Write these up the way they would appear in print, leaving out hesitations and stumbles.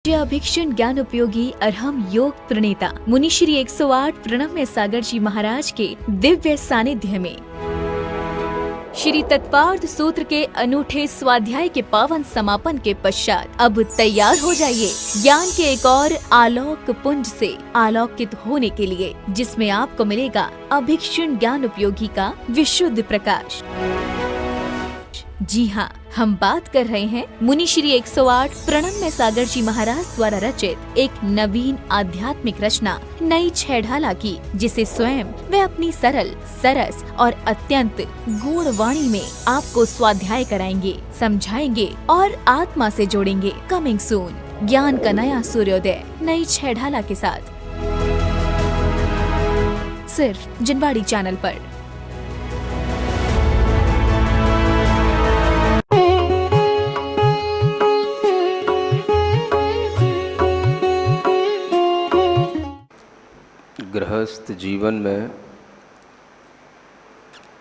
अभिक्षण ज्ञान उपयोगी अरहम योग प्रणेता मुनि श्री 108 प्रणम्य सागर जी महाराज के दिव्य सानिध्य में श्री तत्पार्थ सूत्र के अनूठे स्वाध्याय के पावन समापन के पश्चात अब तैयार हो जाइए ज्ञान के एक और आलोक पुंज से आलोकित होने के लिए, जिसमें आपको मिलेगा अभिक्षण ज्ञान उपयोगी का विशुद्ध प्रकाश। जी हाँ, हम बात कर रहे हैं मुनि श्री 108 प्रणम्य सागर जी महाराज द्वारा रचित एक नवीन आध्यात्मिक रचना नई छेढ़ाला की, जिसे स्वयं वे अपनी सरल, सरस और अत्यंत गूढ़ वाणी में आपको स्वाध्याय कराएंगे, समझाएंगे और आत्मा से जोड़ेंगे। कमिंग सून, ज्ञान का नया सूर्योदय नई छेढ़ाला के साथ, सिर्फ जिनवाड़ी चैनल पर। गृहस्थ जीवन में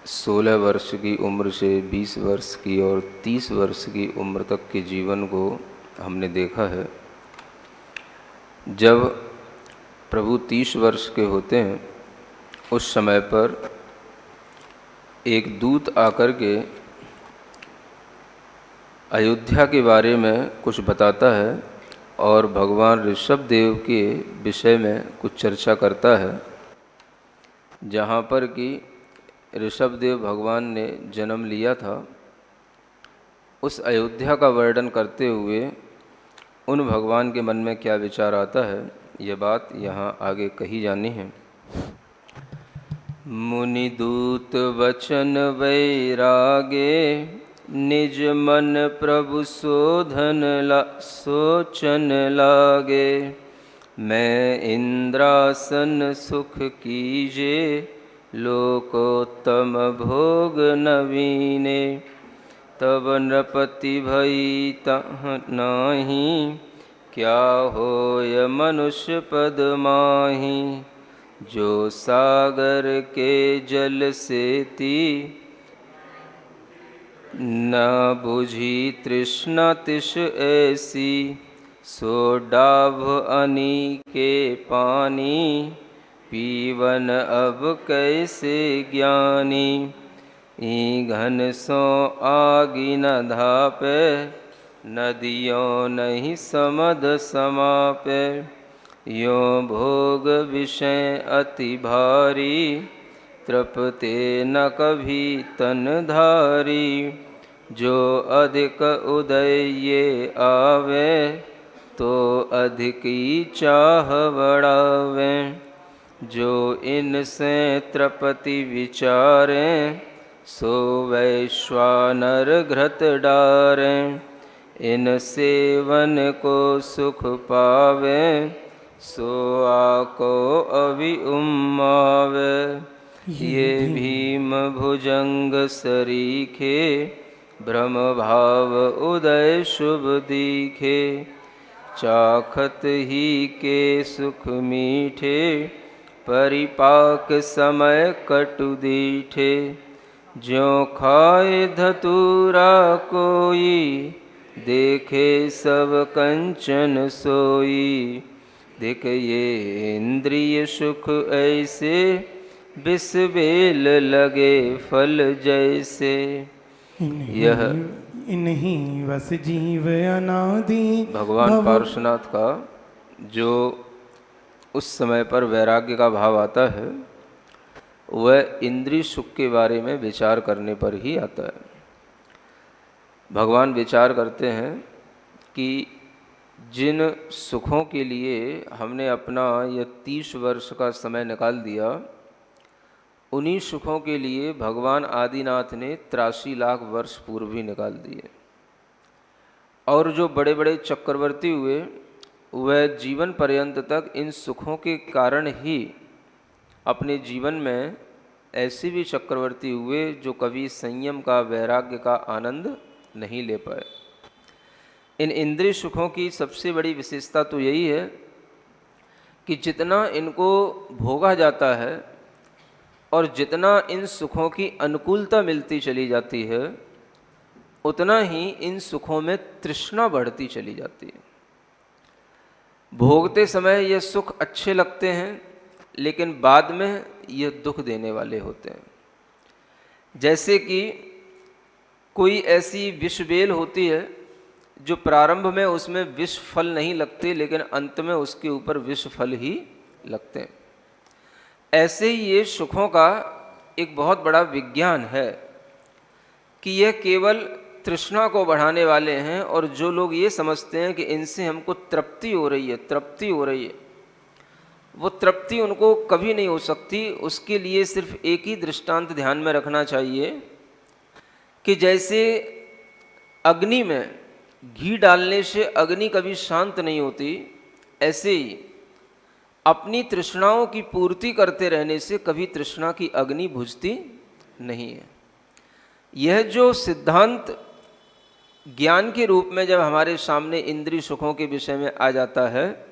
16 वर्ष की उम्र से 20 वर्ष की और 30 वर्ष की उम्र तक के जीवन को हमने देखा है। जब प्रभु 30 वर्ष के होते हैं, उस समय पर एक दूत आकर के अयोध्या के बारे में कुछ बताता है और भगवान ऋषभ देव के विषय में कुछ चर्चा करता है, जहाँ पर कि ऋषभ देव भगवान ने जन्म लिया था। उस अयोध्या का वर्णन करते हुए उन भगवान के मन में क्या विचार आता है, ये बात यहाँ आगे कही जानी है। मुनि दूत वचन वैरागे, निज मन प्रभु सोचन लागे। मैं इंद्रासन सुख कीजे, लोकोत्तम भोग नवीने। तब नृपति भई तह नाही, क्या होय मनुष्य पद माही। जो सागर के जल सेती, न बुझी तृष्णा तिश ऐसी। सो डाभ अनी के पानी, पीवन अब कैसे ज्ञानी। ईंधन सो आगि न धापे, नदियों नहीं समद समापे। यों भोग विषय अति भारी, तृपते न कभी तन धारी। जो अधिक उदय ये आवे, तो अधिक ही चाह बढ़ावे। जो इनसे तृपति विचारें, सो वैश्वानर घृत डारें। इन सेवन को सुख पावे, सो आको अभि उम्मावे। ये भीम भुजंग सरीखे, भ्रम भाव उदय शुभ दीखे। चाखत ही के सुख मीठे, परिपाक समय कटु दीठे। ज्यों खाए धतूरा कोई, देखे सब कंचन सोई। देख ये इंद्रिय सुख ऐसे, बिस बेल लगे फल जैसे। यह इन्हीं वस जीव अनादि भगवान पार्श्वनाथ का जो उस समय पर वैराग्य का भाव आता है, वह इंद्रिय सुख के बारे में विचार करने पर ही आता है। भगवान विचार करते हैं कि जिन सुखों के लिए हमने अपना यह 30 वर्ष का समय निकाल दिया, उन्हीं सुखों के लिए भगवान आदिनाथ ने 83 लाख वर्ष पूर्व ही निकाल दिए। और जो बड़े बड़े चक्रवर्ती हुए, वह जीवन पर्यंत तक इन सुखों के कारण ही अपने जीवन में ऐसे भी चक्रवर्ती हुए जो कभी संयम का, वैराग्य का आनंद नहीं ले पाए। इन इंद्रिय सुखों की सबसे बड़ी विशेषता तो यही है कि जितना इनको भोगा जाता है और जितना इन सुखों की अनुकूलता मिलती चली जाती है, उतना ही इन सुखों में तृष्णा बढ़ती चली जाती है। भोगते समय ये सुख अच्छे लगते हैं, लेकिन बाद में ये दुख देने वाले होते हैं। जैसे कि कोई ऐसी विष बेल होती है जो प्रारंभ में उसमें विष फल नहीं लगते, लेकिन अंत में उसके ऊपर विष फल ही लगते हैं। ऐसे ही ये सुखों का एक बहुत बड़ा विज्ञान है कि यह केवल तृष्णा को बढ़ाने वाले हैं, और जो लोग ये समझते हैं कि इनसे हमको तृप्ति हो रही है, वो तृप्ति उनको कभी नहीं हो सकती। उसके लिए सिर्फ एक ही दृष्टांत ध्यान में रखना चाहिए कि जैसे अग्नि में घी डालने से अग्नि कभी शांत नहीं होती, ऐसे ही अपनी तृष्णाओं की पूर्ति करते रहने से कभी तृष्णा की अग्नि बुझती नहीं है। यह जो सिद्धांत ज्ञान के रूप में जब हमारे सामने इंद्रिय सुखों के विषय में आ जाता है,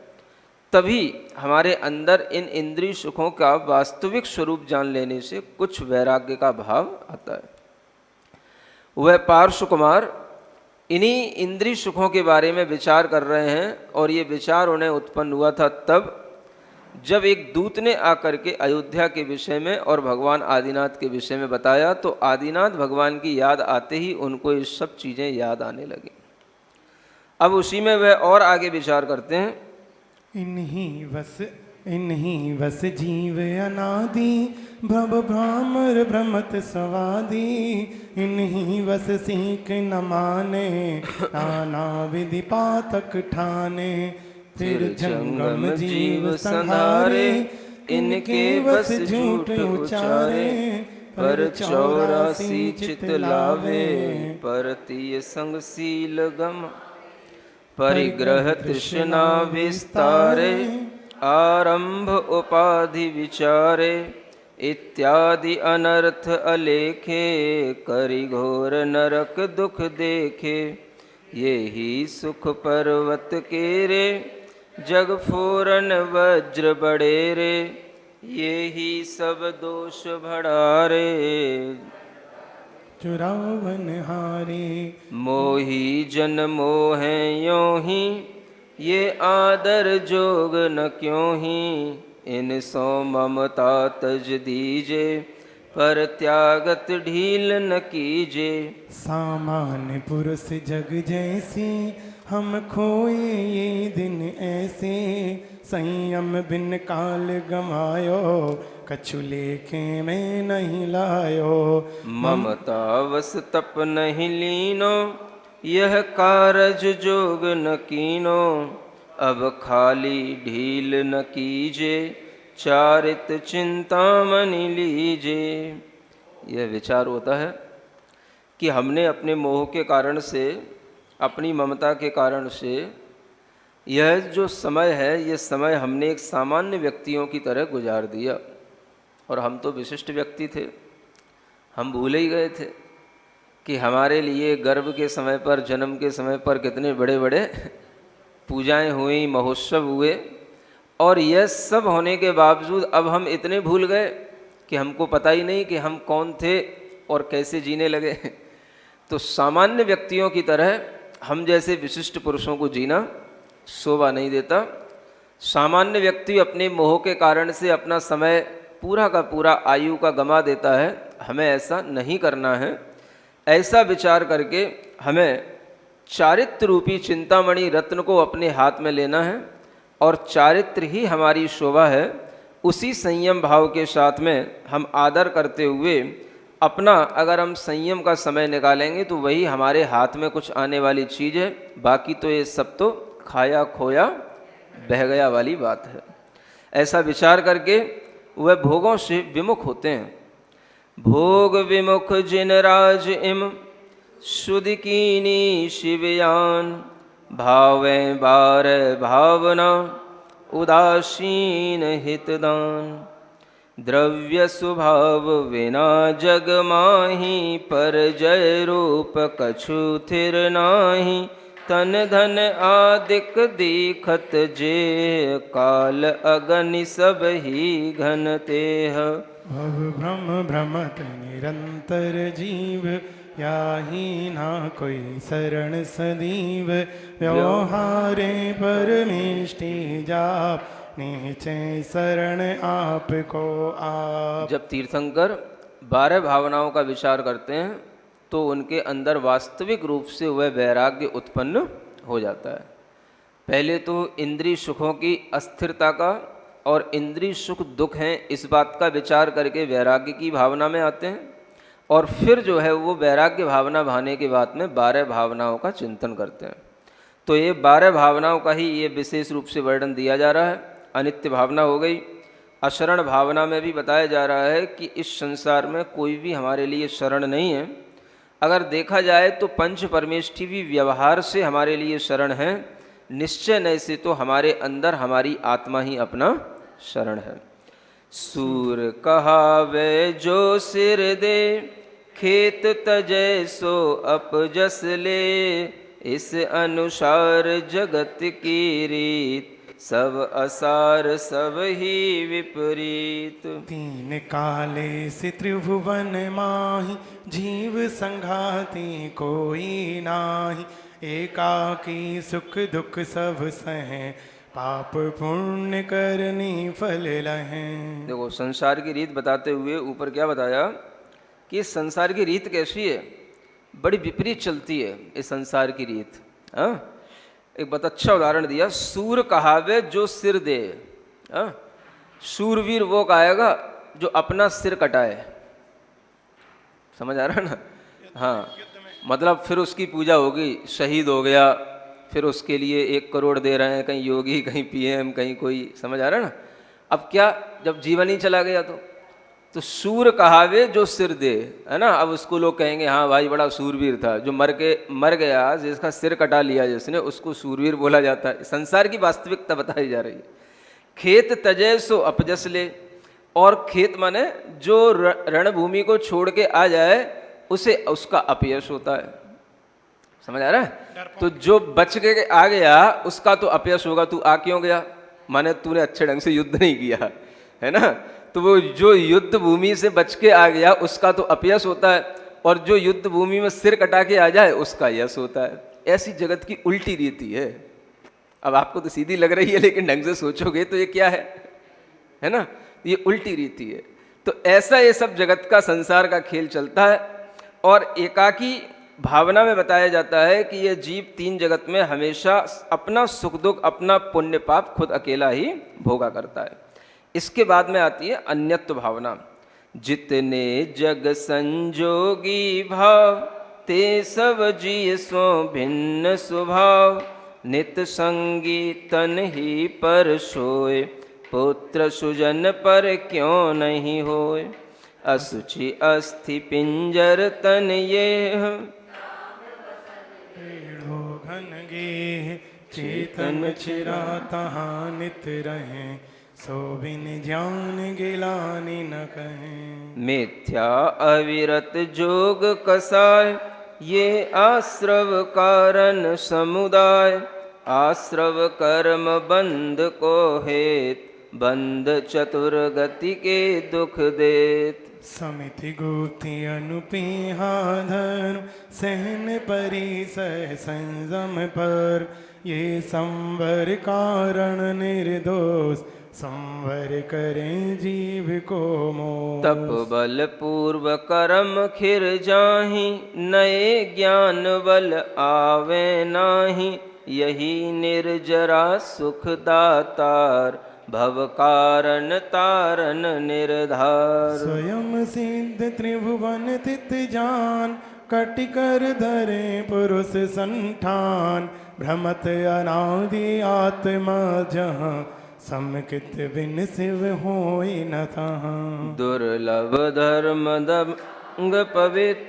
तभी हमारे अंदर इन इंद्रिय सुखों का वास्तविक स्वरूप जान लेने से कुछ वैराग्य का भाव आता है। वह पार्श्व कुमार इन्हीं इंद्रिय सुखों के बारे में विचार कर रहे हैं, और ये विचार उन्हें उत्पन्न हुआ था तब जब एक दूत ने आकर के अयोध्या के विषय में और भगवान आदिनाथ के विषय में बताया, तो आदिनाथ भगवान की याद आते ही उनको ये सब चीज़ें याद आने लगी। अब उसी में वह और आगे विचार करते हैं। इन्हीं वस जीव अनादि भव भ्रामर भ्रमत सवादी, इन्हीं वस सीख न माने नाना विधि पातक ठाने, फिर जंगम जीव संहारे इनके बस झूठ उचारे, पर 84 चित लावे परतीय संग सील गम, परिग्रह तृष्णा विस्तारे आरंभ उपाधि विचारे, इत्यादि अनर्थ अलेखे करि घोर नरक दुख देखे, ये ही सुख पर्वत केरे जग फोरन वज्र बड़ेरे, ये ही सब दोष भड़ारे चुरावन हारे, मोही जन मोहे यों ही ये आदर जोग न क्यों ही, इन सो ममता तज दीजे पर त्यागत ढील न कीजे, सामान्य पुरुष जग जैसी हम खोए ये दिन ऐसे, संयम बिन काल गमायो कछु लेखे में नहीं लायो, ममता वस तप नहीं लीनो यह कारज जोग न कीनो, अब खाली ढील न कीजे चारित चिंतामणि लीजे। यह विचार होता है कि हमने अपने मोह के कारण से, अपनी ममता के कारण से, यह जो समय है, यह समय हमने एक सामान्य व्यक्तियों की तरह गुजार दिया, और हम तो विशिष्ट व्यक्ति थे। हम भूल ही गए थे कि हमारे लिए गर्भ के समय पर, जन्म के समय पर कितने बड़े बड़े पूजाएं हुई, महोत्सव हुए, और यह सब होने के बावजूद अब हम इतने भूल गए कि हमको पता ही नहीं कि हम कौन थे और कैसे जीने लगे। तो सामान्य व्यक्तियों की तरह हम जैसे विशिष्ट पुरुषों को जीना शोभा नहीं देता। सामान्य व्यक्ति अपने मोह के कारण से अपना समय पूरा का पूरा आयु का गंवा देता है। हमें ऐसा नहीं करना है। ऐसा विचार करके हमें चारित्र रूपी चिंतामणि रत्न को अपने हाथ में लेना है, और चारित्र ही हमारी शोभा है। उसी संयम भाव के साथ में हम आदर करते हुए अपना, अगर हम संयम का समय निकालेंगे तो वही हमारे हाथ में कुछ आने वाली चीज़ है। बाकी तो ये सब तो खाया खोया बह गया वाली बात है। ऐसा विचार करके वह भोगों से विमुख होते हैं। भोग विमुख जिन राज इम सुध कीनी शिवयान, भावें बार भावना उदासीन हितदान, द्रव्य स्वभाव विना जग माही, पर जय रूप कछु थिर नाही, तन धन आदिक दीखत जे, काल अगनि सब ही घन तेह। भव भ्रम भ्रमत निरंतर जीव, याही ना कोई शरण सदीव व्यवहारे परमेष्टि जाप नीचे शरण आपको आप। जब तीर्थंकर 12 भावनाओं का विचार करते हैं तो उनके अंदर वास्तविक रूप से वह वैराग्य उत्पन्न हो जाता है। पहले तो इंद्रिय सुखों की अस्थिरता का और इंद्रिय सुख दुख हैं इस बात का विचार करके वैराग्य की भावना में आते हैं, और फिर जो है वो वैराग्य भावना भाने के बाद में 12 भावनाओं का चिंतन करते हैं। तो ये 12 भावनाओं का ही ये विशेष रूप से वर्णन दिया जा रहा है। अनित्य भावना हो गई। अशरण भावना में भी बताया जा रहा है कि इस संसार में कोई भी हमारे लिए शरण नहीं है। अगर देखा जाए तो पंच परमेष्टि भी व्यवहार से हमारे लिए शरण है, निश्चय नहीं से तो हमारे अंदर हमारी आत्मा ही अपना शरण है। सूर कहावे जो सिर दे, खेत तजै सो अपजस ले, इस अनुसार जगत की रीत, सब असार सब ही विपरीत। तीन काले से त्रिभुवन माही, जीव संघाती कोई नाही, एकाकी सुख दुख सब सहे, पाप पुण्य करनी फल लहें। देखो संसार की रीत बताते हुए ऊपर क्या बताया कि संसार की रीत कैसी है, बड़ी विपरीत चलती है इस संसार की रीत। हाँ, एक बहुत अच्छा उदाहरण दिया, सूर कहावे जो सिर दे। हाँ, सूरवीर वो कहेगा जो अपना सिर कटाए। समझ आ रहा ना? हाँ, मतलब फिर उसकी पूजा होगी, शहीद हो गया, फिर उसके लिए 1 करोड़ दे रहे हैं, कहीं योगी कहीं पीएम कहीं कोई। समझ आ रहा है ना? अब क्या, जब जीवन ही चला गया तो सूर कहावे जो सिर दे, है ना। अब उसको लोग कहेंगे हाँ भाई बड़ा सूरवीर था, जो मर गया, जिसका सिर कटा लिया जिसने, उसको सूरवीर बोला जाता है। संसार की वास्तविकता बताई जा रही है। खेत तजय सो अपजस ले, और खेत माने जो रणभूमि को छोड़ के आ जाए उसे उसका अपयश होता है। समझ आ रहा है? तो जो बच के आ गया उसका तो अपयश होगा। तू आ क्यों गया? माने तूने अच्छे ढंग से युद्ध नहीं किया, है ना। तो वो जो युद्ध भूमि से बच के आ गया उसका तो अपयश होता है, और जो युद्ध भूमि में सिर कटा के आ जाए उसका यश होता है। ऐसी जगत की उल्टी रीति है। अब आपको तो सीधी लग रही है, लेकिन ढंग से सोचोगे तो ये क्या है ना, ये उल्टी रीति है। तो ऐसा ये सब जगत का संसार का खेल चलता है। और एकाकी भावना में बताया जाता है कि ये जीव 3 जगत में हमेशा अपना सुख दुख, अपना पुण्य पाप खुद अकेला ही भोगा करता है। इसके बाद में आती है अन्यत्व भावना। जितने जग संजोगी भाव, ते सब जिय सो भिन्न स्वभाव, नित संगी तन ही पर सोए, पुत्र सुजन पर क्यों नहीं होए, असुचि अस्थि पिंजर तन ये, पेड़ो घन गे चेतन चिरा तहाँ नित रहे, सो बिन ज्ञान गिलानी न कहें। मिथ्या अविरत जोग कसाय, ये आश्रव कारण समुदाय, आश्रव कर्म बंध को हेत, बंध चतुर गति के दुख देत। समिति गुप्ति अनुपेहा धर्म, सहन परिसह संयम पर, ये संवर कारण निर्दोष, संवर करें जीव को मोह। तप बल पूर्व कर्म खिर जाहि, नए ज्ञान बल आवे नाही, यही निर्जरा सुख दातार, भव कारण तारन निर्धार। स्वयं सिद्ध त्रिभुवन तित जान, कटिकर धरे पुरुष संठान, भ्रमत अनादि आत्मा जहाँ, समकित बिन शिव होई न तहाँ। दुर्लभ धर्म दंग पवित,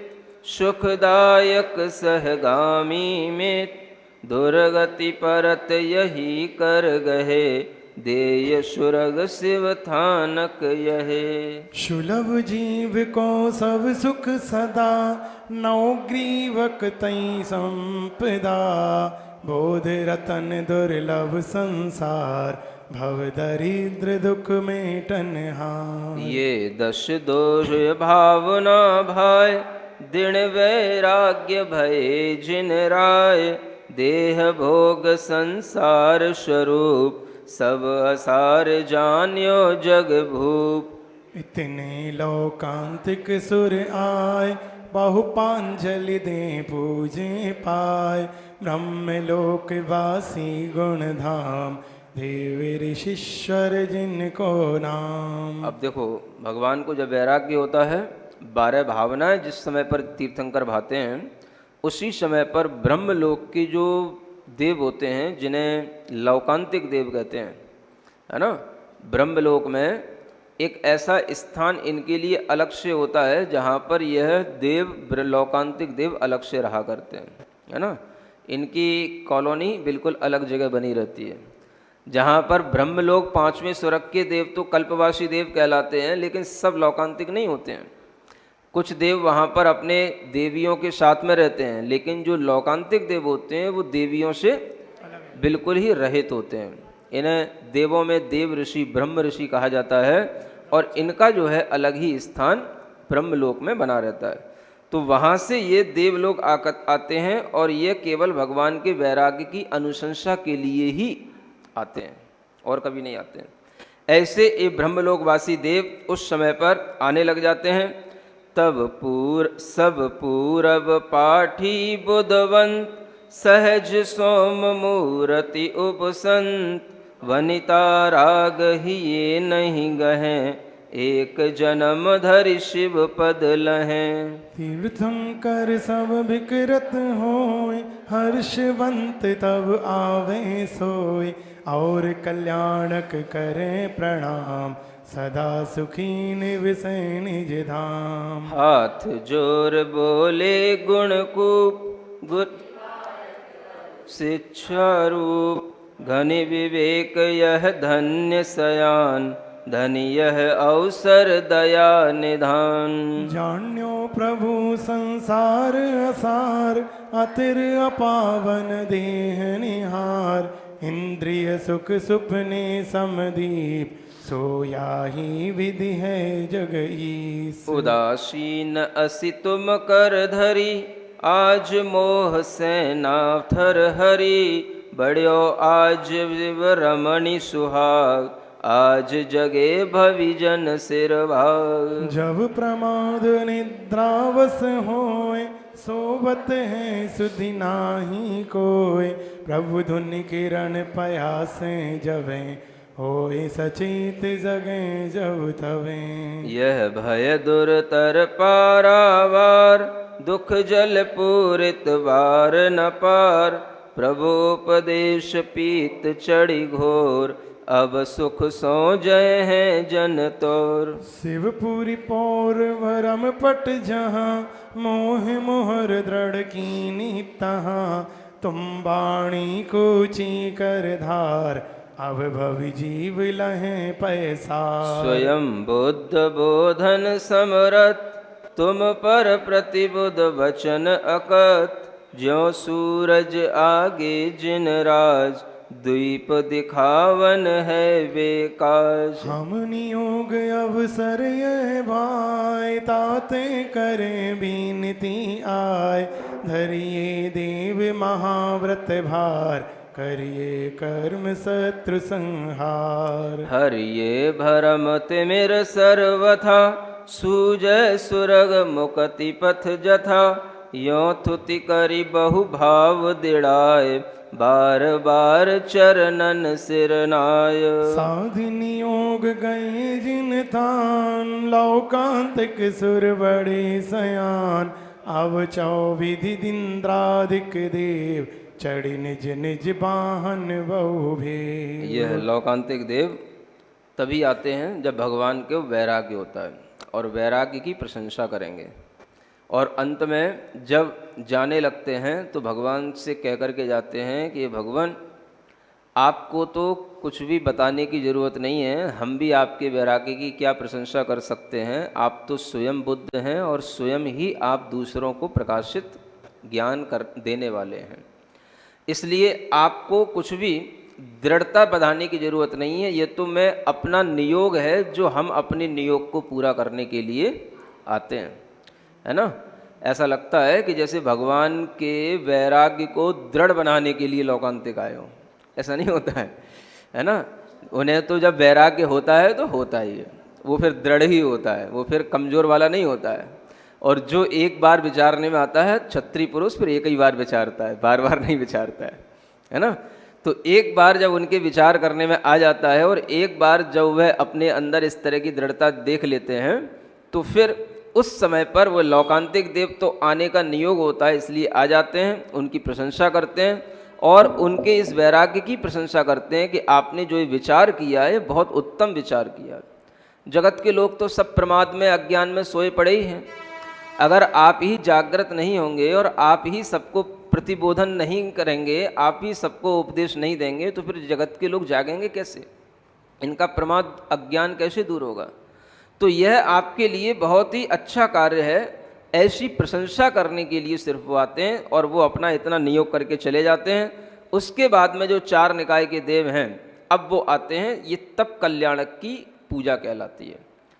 सुखदायक सहगामी में, दुर्गति परत यही कर गहे, देय सुरग शिव थानक यहे। सुलभ जीव को सब सुख सदा, नवग्रीवक तई संपदा, बोध रतन दुर्लभ संसार, भव दरिद्र दुख में टनहार। ये 10 दोष भावना भाय, दृढ़ वैराग्य भये जिन राय, देह भोग संसार स्वरूप, सब असार जान्यो जग भूप। इतने लोकांतिक सुर आय, बहु पांजलि दे पूजे पाय, ब्रह्मलोक वासी गुण धाम, देव ऋषीश्वर जिनको नाम। अब देखो, भगवान को जब वैराग्य होता है, 12 भावनाएं जिस समय पर तीर्थंकर भाते हैं, उसी समय पर ब्रह्मलोक के जो देव होते हैं, जिन्हें लौकांतिक देव कहते हैं, है ना, ब्रह्मलोक में एक ऐसा स्थान इनके लिए अलग से होता है जहाँ पर यह देव लौकांतिक देव अलग से रहा करते हैं, है ना। इनकी कॉलोनी बिल्कुल अलग जगह बनी रहती है, जहाँ पर ब्रह्मलोक 5वें स्वर्ग के देव तो कल्पवासी देव कहलाते हैं, लेकिन सब लौकांतिक नहीं होते हैं। कुछ देव वहाँ पर अपने देवियों के साथ में रहते हैं, लेकिन जो लौकांतिक देव होते हैं वो देवियों से बिल्कुल ही रहित होते हैं। इन्हें देवों में देव ऋषि, ब्रह्म ऋषि कहा जाता है, और इनका जो है अलग ही स्थान ब्रह्मलोक में बना रहता है। तो वहाँ से ये देवलोक आते हैं, और ये केवल भगवान के वैराग्य की अनुशंसा के लिए ही आते हैं, और कभी नहीं आते हैं। ऐसे ये ब्रह्मलोकवासी देव उस समय पर आने लग जाते हैं। तब सब पूरब पाठी बुधवंत, सहज सोम मूर्ति उपसंत, वनिता राग ही ये नहीं गहें, एक जन्म धरि शिव पद लहें। तीर्थंकर सब विकृत होय, हर्षवंत तब आवे सोय, और कल्याणक करे प्रणाम, सदा सुखी निवसै निज धाम। हाथ जोर बोले गुणकूप, गुर शिक्षा रूप, घन विवेक यह धन्य सयान, धन्य यह अवसर दया निधान। जान्यो प्रभु संसार असार, अतिर अपावन देह निहार, इंद्रिय सुख सुपने समदीप, सोया ही विधि है जग ईस। उदासीन असि तुम कर धरी, आज मोह सेना थर हरी, बड़्यो आज विव रमणि सुहाग, आज जगे भविजन सिर भाग। जब प्रमाद निद्रावस होय, सोवत है सुधि नाही कोय, प्रभु धुन किरण पयासे जवे, होय सचेत जगे जब तवे। यह भय दुरतर पारावार, दुख जल पूरित वार न पार, प्रभुपदेश पीत चढ़ी घोर, अब सुख सो जय हैं जन तोर। शिवपुरी पौर भरम पट जहाँ, मोह मोहर दृढ़ कीनी तहाँ, तुम बाणी कूची कर धार, अब भवि जीव लहें पैसा। स्वयं बुद्ध बोधन समरत, तुम पर प्रतिबुद्ध वचन अकत, ज्यों सूरज आगे जिन राज, द्वीप दिखावन है बेकाज। हम नियोग अवसर यह भाई, ताते करे बीनती आय, धरिए देव महाव्रत भार, करिए कर्म शत्रु संहार। हरिये भरम तिमिर सर्वथा, सूजय सुरग मुक्ति पथ जथा, यों थुति करी बहु भाव दिड़ाए, बार बार चरणन सिरनाय। साधिनी योग गए जिन तान, लौकांतिक सुर बड़े सयान, अब चौविधि दिंद्रादिक देव, चढ़ी निज निज बाहन बहु भेव। यह लौकांतिक देव तभी आते हैं जब भगवान के वैराग्य होता है, और वैराग्य की प्रशंसा करेंगे। और अंत में जब जाने लगते हैं तो भगवान से कह कर के जाते हैं कि भगवान, आपको तो कुछ भी बताने की ज़रूरत नहीं है, हम भी आपके वैराग्य की क्या प्रशंसा कर सकते हैं। आप तो स्वयं बुद्ध हैं, और स्वयं ही आप दूसरों को प्रकाशित ज्ञान कर देने वाले हैं, इसलिए आपको कुछ भी दृढ़ता बढ़ाने की ज़रूरत नहीं है। ये तो मैं अपना नियोग है, जो हम अपने नियोग को पूरा करने के लिए आते हैं, है ना। ऐसा लगता है कि जैसे भगवान के वैराग्य को दृढ़ बनाने के लिए लोकांतिक आए हों। ऐसा नहीं होता है ना। उन्हें तो जब वैराग्य होता है तो होता ही है, वो फिर दृढ़ ही होता है, वो फिर कमज़ोर वाला नहीं होता है। और जो एक बार विचारने में आता है क्षत्रिय पुरुष फिर एक ही बार विचारता है, बार बार नहीं विचारता है ना। तो एक बार जब उनके विचार करने में आ जाता है और एक बार जब वह अपने अंदर इस तरह की दृढ़ता देख लेते हैं तो फिर उस समय पर वो लौकांतिक देव तो आने का नियोग होता है, इसलिए आ जाते हैं, उनकी प्रशंसा करते हैं और उनके इस वैराग्य की प्रशंसा करते हैं कि आपने जो ये विचार किया है बहुत उत्तम विचार किया। जगत के लोग तो सब प्रमाद में अज्ञान में सोए पड़े ही हैं। अगर आप ही जागृत नहीं होंगे और आप ही सबको प्रतिबोधन नहीं करेंगे, आप ही सबको उपदेश नहीं देंगे तो फिर जगत के लोग जागेंगे कैसे? इनका प्रमाद अज्ञान कैसे दूर होगा? तो यह आपके लिए बहुत ही अच्छा कार्य है। ऐसी प्रशंसा करने के लिए सिर्फ वो आते हैं और वो अपना इतना नियोग करके चले जाते हैं। उसके बाद में जो 4 निकाय के देव हैं अब वो आते हैं। ये तप कल्याणक की पूजा कहलाती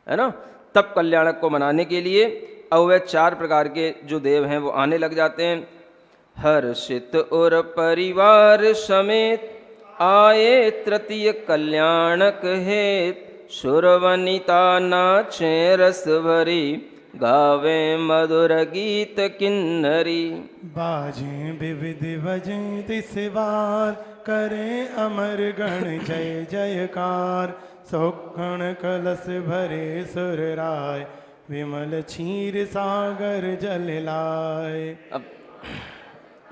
है ना। तप कल्याणक को मनाने के लिए अब वह 4 प्रकार के जो देव हैं वो आने लग जाते हैं। हर्षित और परिवार समेत आए तृतीय कल्याणक हेत, सुरवनिता नाचे रस भरी, गावे मधुर गीत किन्नरी। बाजे विविध बजे तिसवार, करे अमर गण जय जयकार। सौखण कलश भरे सुर राय, विमल क्षीर सागर जल लाए। अब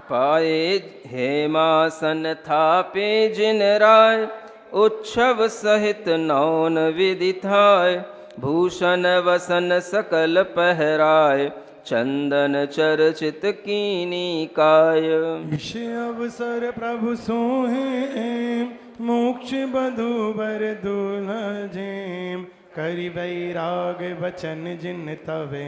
पाए हेमासन थापे जिन राय, उत्सव सहित नौन विदिताय। भूषण वसन सकल पहराय, चंदन चर्चित कीनी काय। ईश अवसर प्रभु सोहे, मोक्ष बधु बर दूल्हा जेम। करि वैराग वचन जिन तवे,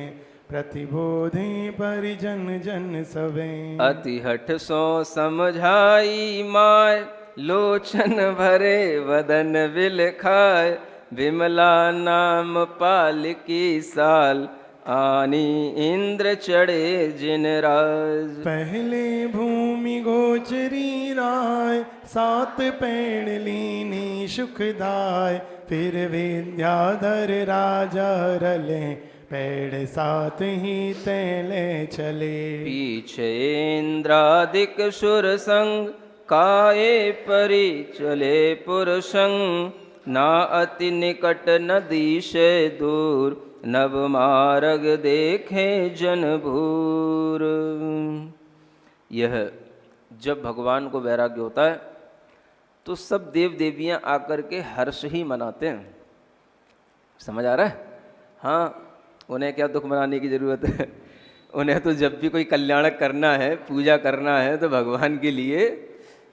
प्रतिबोधि परिजन जन सवे। अति हठ सो समझाई माय, लोचन भरे वदन विलखाय। विमला नाम पालिकी साल, आनी इंद्र चढ़े जिन राज। पहले भूमि गोचरी राय, 7 पेड़ लीनी सुखदाय। फिर विद्याधर राजा रले, पेड़ 7 ही तेले चले। पीछे इंद्रादिक सुर संग, काये परि चले पुरसंग। ना अति निकट न दिशे दूर, नव मार्ग देखे जन भूर। यह जब भगवान को वैराग्य होता है तो सब देव देवियां आकर के हर्ष ही मनाते हैं। समझ आ रहा है? हाँ, उन्हें क्या दुख मनाने की ज़रूरत है? उन्हें तो जब भी कोई कल्याणक करना है, पूजा करना है तो भगवान के लिए,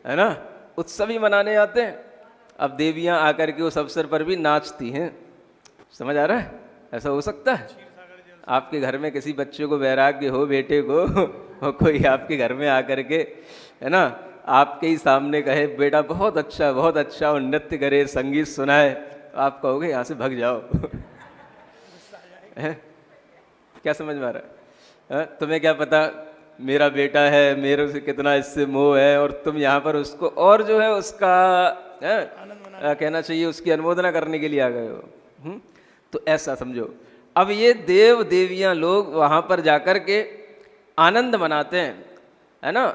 है ना, उत्सव ही मनाने आते हैं। अब देवियां आकर के उस अवसर पर भी नाचती हैं। समझ आ रहा है? ऐसा हो सकता है? आपके घर में किसी बच्चे को वैराग्य हो, बेटे को, और कोई आपके घर में आकर के, है ना, आपके ही सामने कहे बेटा बहुत अच्छा, और नृत्य करे, संगीत सुनाए, तो आप कहोगे यहाँ से भग जाओ। क्या समझ में आ रहा है? तुम्हें क्या पता मेरा बेटा है, मेरे से कितना इससे मोह है, और तुम यहाँ पर उसको और जो है उसका कहना चाहिए उसकी अनुमोदना करने के लिए आ गए हो। तो ऐसा समझो। अब ये देव देवियां लोग वहाँ पर जाकर के आनंद मनाते हैं, है ना।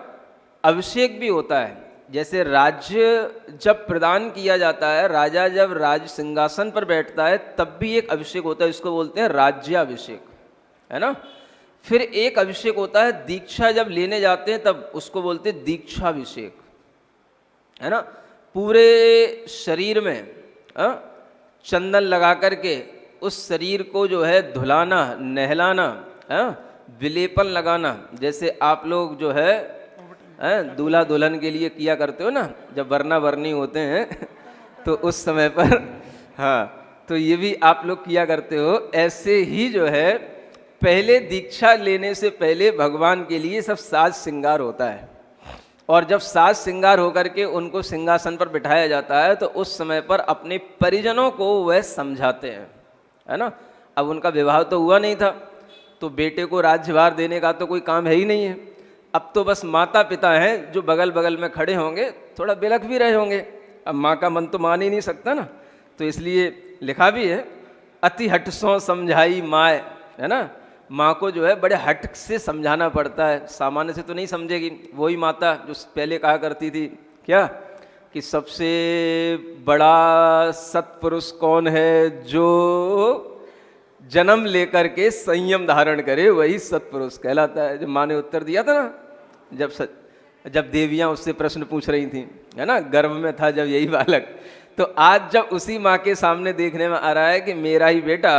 अभिषेक भी होता है। जैसे राज्य जब प्रदान किया जाता है, राजा जब राज सिंहासन पर बैठता है तब भी एक अभिषेक होता है, इसको बोलते हैं राज्याभिषेक, है ना। फिर एक अभिषेक होता है दीक्षा जब लेने जाते हैं तब, उसको बोलते हैं दीक्षाभिषेक, है ना। पूरे शरीर में चंदन लगा करके उस शरीर को जो है धुलाना, नहलाना, विलेपन लगाना। जैसे आप लोग जो है दूल्हा दुल्हन के लिए किया करते हो ना, जब वरना वरनी होते हैं तो उस समय पर, हाँ, तो ये भी आप लोग किया करते हो। ऐसे ही जो है पहले दीक्षा लेने से पहले भगवान के लिए सब साज श्रृंगार होता है, और जब साज श्रृंगार होकर के उनको सिंहासन पर बिठाया जाता है तो उस समय पर अपने परिजनों को वह समझाते हैं, है ना। अब उनका विवाह तो हुआ नहीं था, तो बेटे को राज्यभार देने का तो कोई काम है ही नहीं है। अब तो बस माता पिता हैं जो बगल बगल में खड़े होंगे, थोड़ा बिलख भी रहे होंगे। अब माँ का मन तो मान ही नहीं सकता ना, तो इसलिए लिखा भी है, अति हट सो समझाई माय, है ना। माँ को जो है बड़े हट से समझाना पड़ता है, सामान्य से तो नहीं समझेगी। वही माता जो पहले कहा करती थी क्या, कि सबसे बड़ा सत्पुरुष कौन है, जो जन्म लेकर के संयम धारण करे वही सत्पुरुष कहलाता है। जब माँ ने उत्तर दिया था ना, जब देवियाँ उससे प्रश्न पूछ रही थी, है ना, गर्भ में था जब यही बालक, तो आज जब उसी माँ के सामने देखने में आ रहा है कि मेरा ही बेटा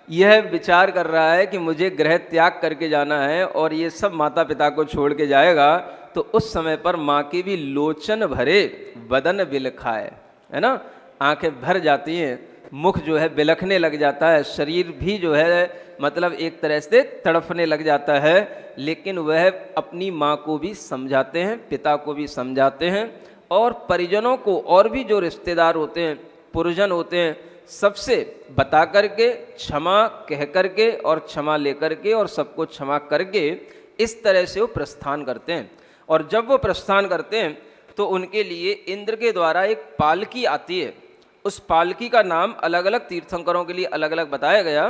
यह विचार कर रहा है कि मुझे गृह त्याग करके जाना है और ये सब माता पिता को छोड़ के जाएगा, तो उस समय पर माँ की भी लोचन भरे बदन बिलखाए, है ना, आंखें भर जाती हैं, मुख जो है बिलखने लग जाता है, शरीर भी जो है मतलब एक तरह से तड़फने लग जाता है। लेकिन वह अपनी माँ को भी समझाते हैं, पिता को भी समझाते हैं, और परिजनों को और भी जो रिश्तेदार होते हैं, पुरजन होते हैं, सबसे बता करके, क्षमा कह करके और क्षमा लेकर के और सबको क्षमा करके इस तरह से वो प्रस्थान करते हैं। और जब वो प्रस्थान करते हैं तो उनके लिए इंद्र के द्वारा एक पालकी आती है। उस पालकी का नाम अलग अलग तीर्थंकरों के लिए अलग अलग बताया गया।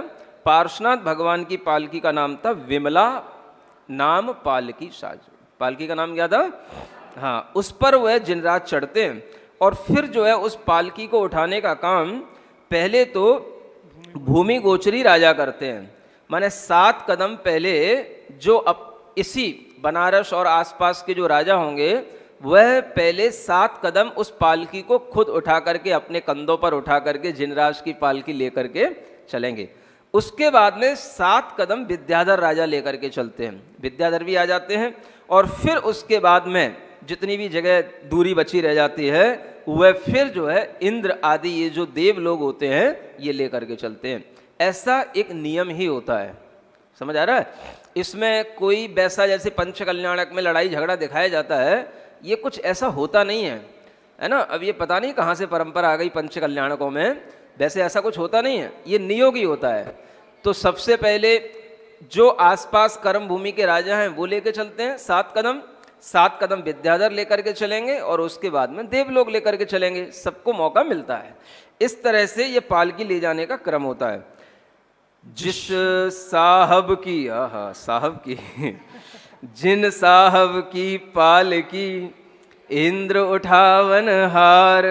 पार्श्वनाथ भगवान की पालकी का नाम था विमला नाम पालकी साज। पालकी का नाम क्या था? हाँ, उस पर वह जिनरात चढ़ते हैं और फिर जो है उस पालकी को उठाने का काम पहले तो भूमि गोचरी राजा करते हैं। माने 7 कदम पहले जो अब इसी बनारस और आसपास के जो राजा होंगे वह पहले 7 कदम उस पालकी को खुद उठा करके अपने कंधों पर उठा करके जिनराज की पालकी लेकर के चलेंगे। उसके बाद में 7 कदम विद्याधर राजा लेकर के चलते हैं, विद्याधर भी आ जाते हैं, और फिर उसके बाद में जितनी भी जगह दूरी बची रह जाती है वह फिर जो है इंद्र आदि ये जो देव लोग होते हैं ये लेकर के चलते हैं। ऐसा एक नियम ही होता है, समझ आ रहा है? इसमें कोई वैसा जैसे पंचकल्याणक में लड़ाई झगड़ा दिखाया जाता है, ये कुछ ऐसा होता नहीं है ना। अब ये पता नहीं कहाँ से परंपरा आ गई पंचकल्याणकों में, वैसे ऐसा कुछ होता नहीं है, ये नियोग ही होता है। तो सबसे पहले जो आसपास कर्म भूमि के राजा हैं वो लेके चलते हैं 7 कदम विद्याधर लेकर के चलेंगे और उसके बाद में देवलोग लेकर के चलेंगे, सबको मौका मिलता है। इस तरह से ये पालकी ले जाने का क्रम होता है। जिस साहब की साहब की जिन साहब की पालकी इंद्र उठावन हार,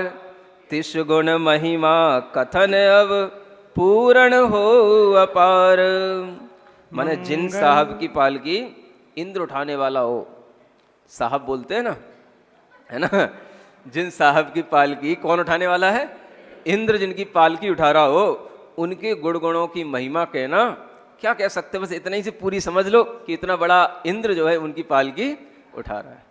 तिस गुण महिमा कथन अब पूर्ण हो अपार। माने जिन साहब की पालकी इंद्र उठाने वाला हो, साहब बोलते हैं ना, है ना, जिन साहब की पालकी कौन उठाने वाला है? इंद्र जिनकी पालकी उठा रहा हो, उनके गुण गुणों की महिमा कहना क्या कह सकते, बस इतना ही से पूरी समझ लो कि इतना बड़ा इंद्र जो है उनकी पालकी उठा रहा है।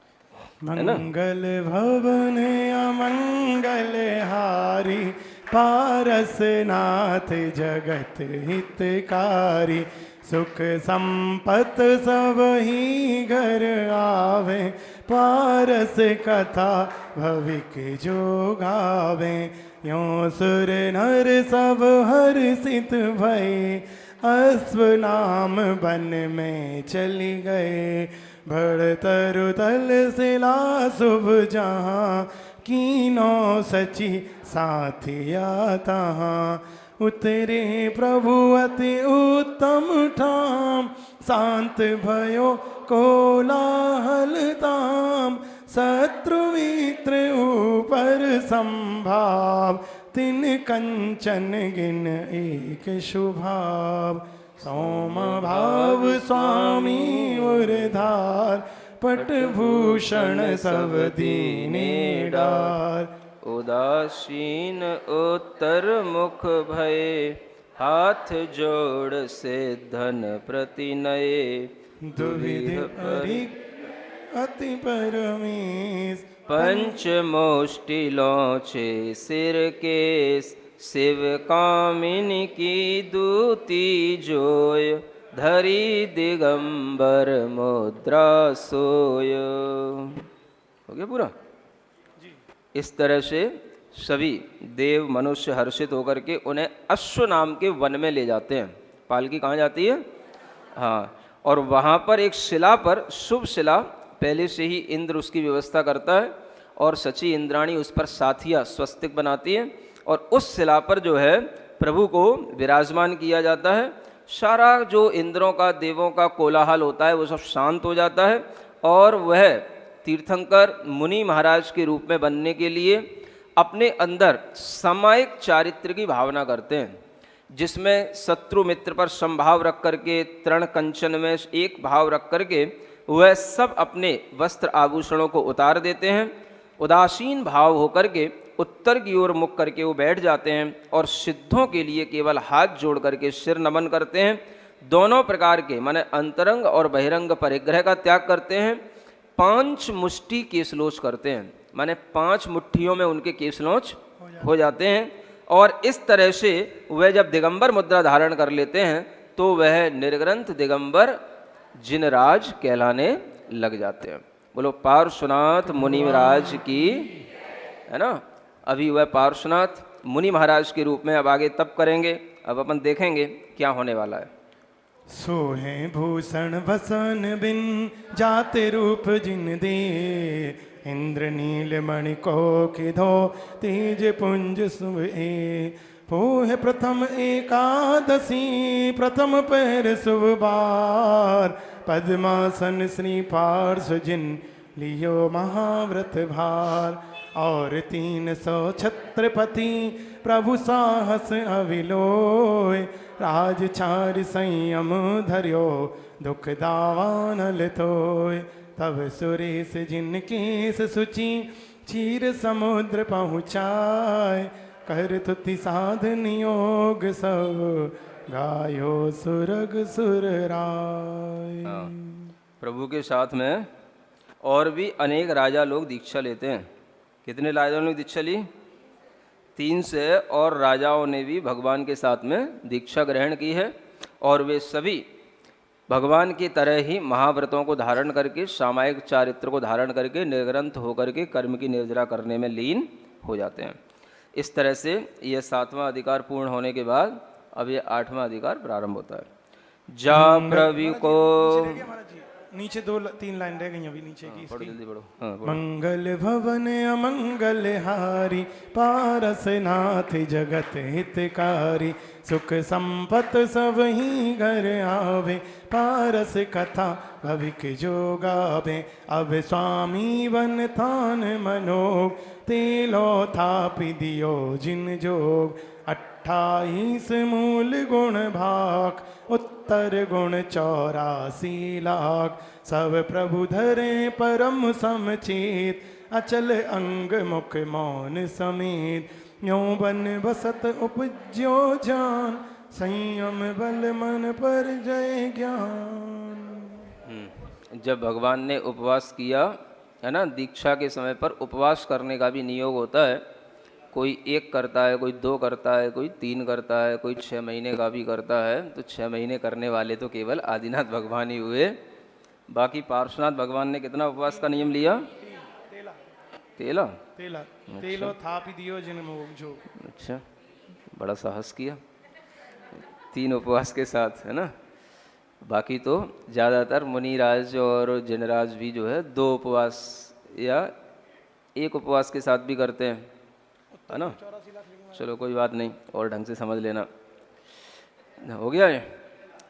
मंगल भवन अमंगल हारी, पारसनाथ जगत हितकारी। सुख संपत सब ही घर आवे, पारस कथा भविक जो गावे। यों सुर नर सब हर्षित भये, अश्व नाम वन में चली गए। भड़ तरु तल सिला शुभ जहाँ, कीनो सची साथिया तहाँ। उतरे प्रभु अति उत्तम ठाम, शांत भयो कोलाहल ताम। शत्रु मित्र ऊपर संभाव, तिन कंचन गिन एक शुभाव। सोम भाव स्वामी उरधार, पटभूषण सब दीने डार। उदासीन उत्तर मुख भये, हाथ जोड़ से धन प्रति नये। दुविध परिक अति परमेश, पंचमोष्टि लौचे सिर केस। शिव कामिनी की दूती जोय, धरी दिगंबर मुद्रा सोय। हो गया पूरा? इस तरह से सभी देव मनुष्य हर्षित होकर के उन्हें अश्व नाम के वन में ले जाते हैं। पालकी कहाँ जाती है? हाँ, और वहाँ पर एक शिला पर, शुभ शिला, पहले से ही इंद्र उसकी व्यवस्था करता है और सची इंद्राणी उस पर साथिया स्वस्तिक बनाती है और उस शिला पर जो है प्रभु को विराजमान किया जाता है। सारा जो इंद्रों का, देवों का कोलाहल होता है वो सब शांत हो जाता है और वह तीर्थंकर मुनि महाराज के रूप में बनने के लिए अपने अंदर सामायिक चारित्र की भावना करते हैं, जिसमें शत्रु मित्र पर समभाव रख करके, तृण कंचन में एक भाव रख करके वह सब अपने वस्त्र आभूषणों को उतार देते हैं। उदासीन भाव होकर के उत्तर की ओर मुख करके वो बैठ जाते हैं और सिद्धों के लिए केवल हाथ जोड़ करके सिर नमन करते हैं। दोनों प्रकार के माने अंतरंग और बहिरंग परिग्रह का त्याग करते हैं। 5 मुष्टि केसलोच करते हैं, माने 5 मुट्ठियों में उनके केसलोच हो जाते हैं और इस तरह से वह जब दिगंबर मुद्रा धारण कर लेते हैं तो वह निर्ग्रंथ दिगंबर जिनराज कहलाने लग जाते हैं। बोलो पार्श्वनाथ मुनि महाराज की, है ना। अभी वह पार्श्वनाथ मुनि महाराज के रूप में अब आगे तप करेंगे। अब अपन देखेंगे क्या होने वाला है। सोहे भूषण भसन बिन जाते रूप जिन दे, इंद्र नील मणि को किधो तेज पुंज सुबे। पोह प्रथम एकादशी प्रथम पहर शुभबार, पद्मासन श्री पार्श्व जिन लियो महाव्रत भार। और 300 छत्रपति प्रभु साहस अविलोय, राजचार संयम धर्यो दुख दावानल थोय। तब सुरेश जिन केस सुचि चीर समुद्र पहुँचाए, कर तुति साधन योग सब गायो सुरग सुर राय। प्रभु के साथ में और भी अनेक राजा लोग दीक्षा लेते हैं। कितने राजाओं ने दीक्षा ली? 3 से और राजाओं ने भी भगवान के साथ में दीक्षा ग्रहण की है और वे सभी भगवान की तरह ही महाव्रतों को धारण करके, सामायिक चारित्र को धारण करके, निर्ग्रंथ होकर के कर्म की निर्जरा करने में लीन हो जाते हैं। इस तरह से यह 7वां अधिकार पूर्ण होने के बाद अब ये 8वां अधिकार प्रारंभ होता है। जा प्रभु को, नीचे 2-3 लाइन रह गई अभी नीचे की। पढ़ो जल्दी पढ़ो। हाँ, पढ़ो। मंगल भवन अमंगल हारी, पारस नाथ जगत हितकारी। सुख संपत सब ही घर आवे, पारस कथा भविक जो गावे। अब स्वामी बन थान मनोग, तेलो थापि दियो जिन जोग। 28 मूल गुण भाग, उत्तर गुण 84 लाख। सब प्रभु धरे परम समचेत, अचल अंग मुख मौन समेत। यों बन बसत उपज्यो जान, संयम बल मन पर जय ज्ञान। जब भगवान ने उपवास किया है ना, दीक्षा के समय पर उपवास करने का भी नियोग होता है। कोई 1 करता है, कोई 2 करता है, कोई 3 करता है, कोई 6 महीने का भी करता है। तो 6 महीने करने वाले तो केवल आदिनाथ भगवान ही हुए। बाकी पार्श्वनाथ भगवान ने कितना उपवास का नियम लिया? 13 तेलो थापि दियो जिन मोग जो। अच्छा, बड़ा साहस किया 3 उपवास के साथ, है ना। बाकी तो ज़्यादातर मुनिराज और जिनराज भी जो है 2 उपवास या 1 उपवास के साथ भी करते हैं, है ना। चलो कोई बात नहीं, और ढंग से समझ लेना। हो गया है।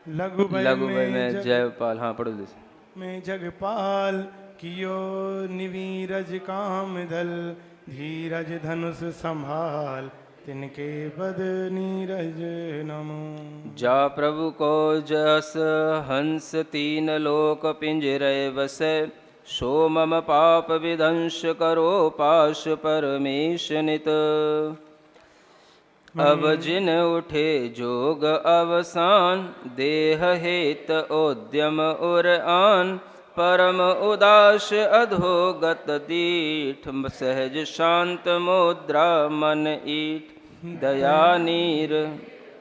लघु में जयपाल, हाँ पढ़ो जैसे। में जगपाल कियो निवीरज काम दल, धीरज धनुष संभाल तिनके बद नीरज नमो। जा प्रभु को जस हंस 3 लोक पिंजरे बसे, सो मम पाप विदंश करो पाश परमेश नित। अब जिन उठे जोग अवसान, देह हेत उद्यम उर आन। परम उदास अधोगत दीठ, सहज शांत मुद्रा मन ईठ। दया नीर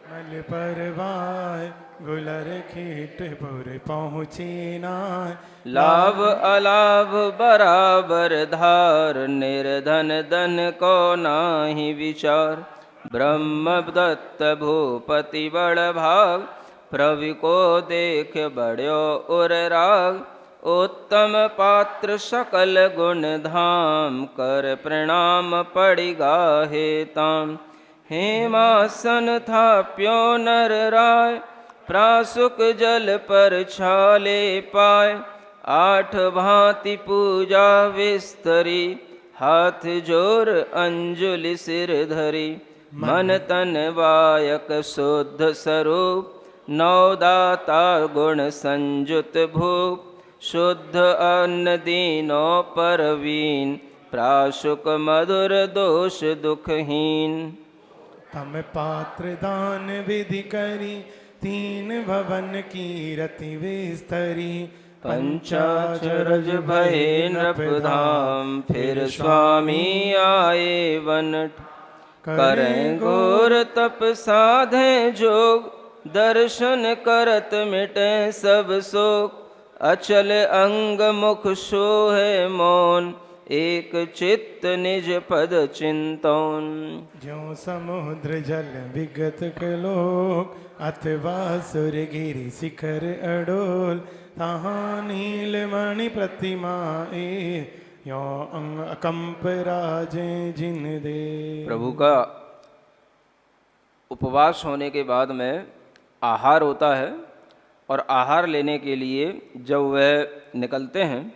मल परवाय, गुलर खीट पुर पहुँचे नाय। लाभ अलाभ बराबर धार, निर्धन धन को नाही विचार। ब्रह्म दत्त भूपति बड़ भाग, प्रभु को देख बड़ो उर राग, उत्तम पात्र सकल गुण धाम, कर प्रणाम पड़ि गाहे ताम। हेमासन थाप्यो नर राय, प्रासुक जल पर छाले पाए, आठ भांति पूजा विस्तरी, हाथ जोर अंजुलि सिर धरी। मन तन वायक शुद्ध स्वरूप, नौ दाता गुण संजुत भूप। शुद्ध अन्न दीनो परवीन, प्राशुक मधुर दोष दुखहीन। तम पात्र दान विधि करी, तीन भवन की रति विस्तरी। पंचाचरज भये नृपधाम, फिर स्वामी आए वन। करें घोर तप साधे जोग, दर्शन करत मिटे सब शोक। अचल अंग मुख सोहे मौन, एक चित्त निज पद चिंतन। ज्यों समुद्र जल विगत कलोक, अथवा सुर गिरि शिखर अडोल। तहाँ नीलमणि प्रतिमाए, यो अंग अकंप राजे जिन दे। प्रभु का उपवास होने के बाद में आहार होता है, और आहार लेने के लिए जब वह निकलते हैं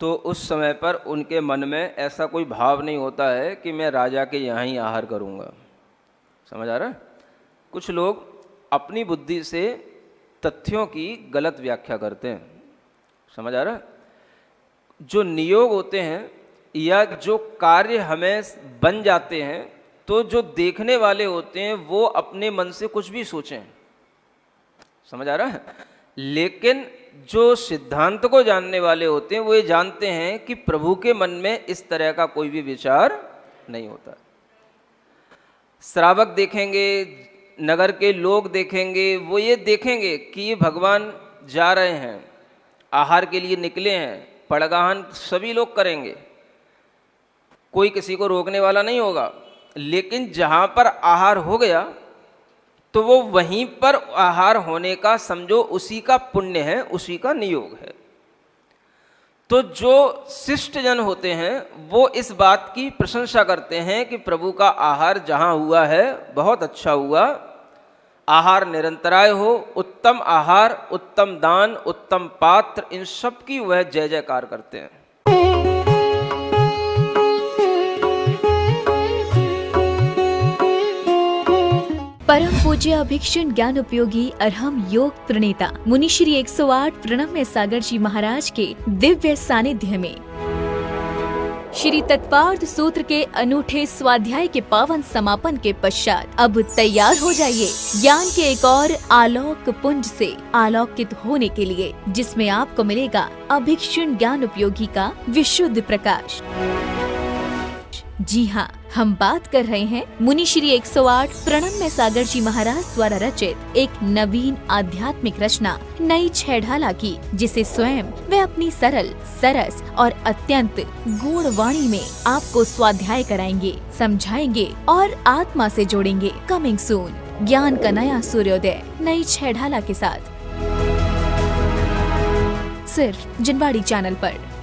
तो उस समय पर उनके मन में ऐसा कोई भाव नहीं होता है कि मैं राजा के यहाँ ही आहार करूँगा। समझ आ रहा है? कुछ लोग अपनी बुद्धि से तथ्यों की गलत व्याख्या करते हैं। समझ आ रहा है? जो नियोग होते हैं या जो कार्य हमें बन जाते हैं, तो जो देखने वाले होते हैं वो अपने मन से कुछ भी सोचें। समझ आ रहा है? लेकिन जो सिद्धांत को जानने वाले होते हैं वो ये जानते हैं कि प्रभु के मन में इस तरह का कोई भी विचार नहीं होता। श्रावक देखेंगे, नगर के लोग देखेंगे, वो ये देखेंगे कि भगवान जा रहे हैं, आहार के लिए निकले हैं, पड़गाहन सभी लोग करेंगे, कोई किसी को रोकने वाला नहीं होगा। लेकिन जहाँ पर आहार हो गया तो वो वहीं पर आहार होने का समझो उसी का पुण्य है, उसी का नियोग है। तो जो शिष्ट जन होते हैं वो इस बात की प्रशंसा करते हैं कि प्रभु का आहार जहाँ हुआ है बहुत अच्छा हुआ, आहार निरंतराय हो, उत्तम आहार, उत्तम दान, उत्तम पात्र, इन सब की वह जय जयकार करते हैं। परम पूज्य अभिक्षण ज्ञान उपयोगी अरहम योग प्रणेता मुनि श्री 108 प्रणम्य सागर जी महाराज के दिव्य सानिध्य में श्री तत्वार्थ सूत्र के अनूठे स्वाध्याय के पावन समापन के पश्चात अब तैयार हो जाइए ज्ञान के एक और आलोक पुंज से आलोकित होने के लिए, जिसमें आपको मिलेगा अभिक्षण ज्ञान उपयोगी का विशुद्ध प्रकाश। जी हाँ, हम बात कर रहे हैं मुनि श्री 108 प्रणम्य सागर जी महाराज द्वारा रचित एक नवीन आध्यात्मिक रचना नई छेढ़ाला की, जिसे स्वयं वे अपनी सरल, सरस और अत्यंत गूढ़ वाणी में आपको स्वाध्याय कराएंगे, समझाएंगे और आत्मा से जोड़ेंगे। कमिंग सून, ज्ञान का नया सूर्योदय नई छेढ़ाला के साथ, सिर्फ जिनवाड़ी चैनल पर।